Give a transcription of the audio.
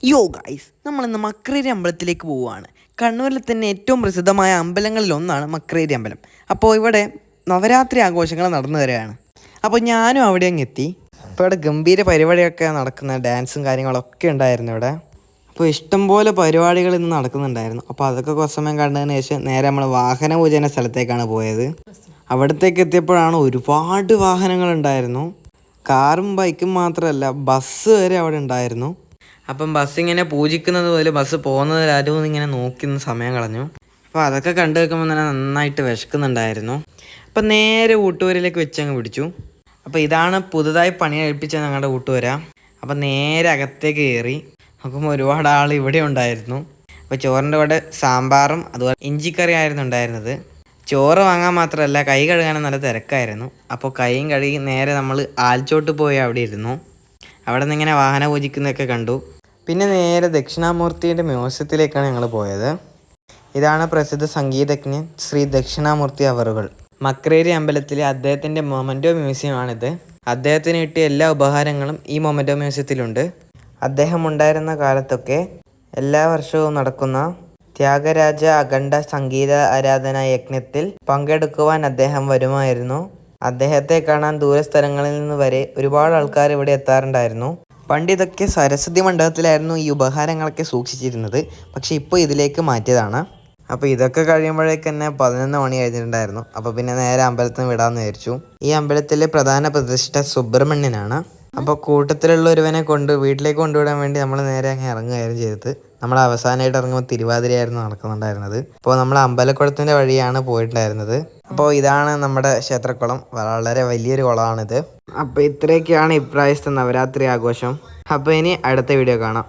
യോ ഗൈസ്, നമ്മളിന്ന് മക്രേരി അമ്പലത്തിലേക്ക് പോവുകയാണ്. കണ്ണൂരിൽ തന്നെ ഏറ്റവും പ്രസിദ്ധമായ അമ്പലങ്ങളിലൊന്നാണ് മക്രേരി അമ്പലം. അപ്പോൾ ഇവിടെ നവരാത്രി ആഘോഷങ്ങൾ നടന്നു വരികയാണ്. അപ്പോൾ ഞാനും അവിടെ അങ്ങ് എത്തി. അപ്പോൾ ഇവിടെ ഗംഭീര പരിപാടിയൊക്കെ നടക്കുന്ന ഡാൻസും കാര്യങ്ങളൊക്കെ ഉണ്ടായിരുന്നു ഇവിടെ. അപ്പോൾ ഇഷ്ടംപോലെ പരിപാടികൾ ഇന്ന് നടക്കുന്നുണ്ടായിരുന്നു. അപ്പോൾ അതൊക്കെ കുറച്ച് സമയം കണ്ടതിന് ശേഷം നേരെ നമ്മൾ വാഹന പൂജന സ്ഥലത്തേക്കാണ് പോയത്. അവിടത്തേക്ക് എത്തിയപ്പോഴാണ് ഒരുപാട് വാഹനങ്ങളുണ്ടായിരുന്നു. കാറും ബൈക്കും മാത്രമല്ല, ബസ് വരെ അവിടെ ഉണ്ടായിരുന്നു. അപ്പം ബസ് ഇങ്ങനെ പൂജിക്കുന്നത് പോലെ ബസ് പോകുന്നത് ആരും ഇങ്ങനെ നോക്കി നിന്ന് സമയം കളഞ്ഞു. അപ്പോൾ അതൊക്കെ കണ്ടു വെക്കുമ്പോൾ തന്നെ നന്നായിട്ട് വിശക്കുന്നുണ്ടായിരുന്നു. അപ്പം നേരെ ഊട്ടുവരയിലേക്ക് വെച്ചങ്ങ് പിടിച്ചു. അപ്പോൾ ഇതാണ് പുതുതായി പണി കഴിപ്പിച്ച ഞങ്ങളുടെ ഊട്ടുവര. അപ്പം നേരെ അകത്തേക്ക് കയറി നോക്കുമ്പോൾ ഒരുപാട് ആൾ ഇവിടെ ഉണ്ടായിരുന്നു. അപ്പോൾ ചോറിൻ്റെ കൂടെ സാമ്പാറും അതുപോലെ ഇഞ്ചിക്കറി ആയിരുന്നു ഉണ്ടായിരുന്നത്. ചോറ് വാങ്ങാൻ മാത്രമല്ല, കൈ കഴുകാനും നല്ല തിരക്കായിരുന്നു. അപ്പോൾ കൈയും കഴുകി നേരെ നമ്മൾ ആൽച്ചോട്ട് പോയി അവിടെ ഇരുന്നു. അവിടെ നിന്ന് ഇങ്ങനെ വാഹന പൂജിക്കുന്നതൊക്കെ കണ്ടു. പിന്നെ നേരെ ദക്ഷിണാമൂർത്തിയുടെ മ്യൂസിയത്തിലേക്കാണ് ഞങ്ങൾ പോയത്. ഇതാണ് പ്രസിദ്ധ സംഗീതജ്ഞൻ ശ്രീ ദക്ഷിണാമൂർത്തി അവറുകൾ. മക്രേരി അമ്പലത്തിലെ അദ്ദേഹത്തിൻ്റെ മൊമൻറ്റോ മ്യൂസിയമാണിത്. അദ്ദേഹത്തിന് കിട്ടിയ എല്ലാ ഉപഹാരങ്ങളും ഈ മൊമൻറ്റോ മ്യൂസിയത്തിലുണ്ട്. അദ്ദേഹം ഉണ്ടായിരുന്ന കാലത്തൊക്കെ എല്ലാ വർഷവും നടക്കുന്ന ത്യാഗരാജ അഖണ്ഡ സംഗീത ആരാധനാ യജ്ഞത്തിൽ പങ്കെടുക്കുവാൻ അദ്ദേഹം വരുമായിരുന്നു. അദ്ദേഹത്തെ കാണാൻ ദൂരസ്ഥലങ്ങളിൽ നിന്ന് വരെ ഒരുപാട് ആൾക്കാർ ഇവിടെ എത്താറുണ്ടായിരുന്നു. പണ്ട് ഇതൊക്കെ സരസ്വതി മണ്ഡപത്തിലായിരുന്നു ഈ ഉപഹാരങ്ങളൊക്കെ സൂക്ഷിച്ചിരുന്നത്. പക്ഷെ ഇപ്പോൾ ഇതിലേക്ക് മാറ്റിയതാണ്. അപ്പോൾ ഇതൊക്കെ കഴിയുമ്പോഴേക്ക് തന്നെ 11 മണി കഴിഞ്ഞിട്ടുണ്ടായിരുന്നു. അപ്പോൾ പിന്നെ നേരെ അമ്പലത്തിൽ നിന്ന് വിടാമെന്ന് വിചാരിച്ചു. ഈ അമ്പലത്തിലെ പ്രധാന പ്രതിഷ്ഠ സുബ്രഹ്മണ്യനാണ്. അപ്പോൾ കൂട്ടത്തിലുള്ള ഒരുവനെ കൊണ്ട് വീട്ടിലേക്ക് കൊണ്ടുവിടാൻ വേണ്ടി നമ്മൾ നേരെ അങ്ങ് ഇറങ്ങുകയായിരുന്നു ചെയ്തത്. നമ്മൾ അവസാനമായിട്ട് ഇറങ്ങുമ്പോൾ തിരുവാതിരയായിരുന്നു നടക്കുന്നുണ്ടായിരുന്നത്. അപ്പോൾ നമ്മൾ അമ്പലക്കുളത്തിൻ്റെ വഴിയാണ് പോയിട്ടുണ്ടായിരുന്നത്. അപ്പോൾ ഇതാണ് നമ്മുടെ ക്ഷേത്രക്കുളം. വളരെ വലിയൊരു കുളമാണിത്. അപ്പോൾ ഇത്രയൊക്കെയാണ് ഇപ്രാവശ്യത്തെ നവരാത്രി ആഘോഷം. അപ്പോൾ ഇനി അടുത്ത വീഡിയോ കാണാം.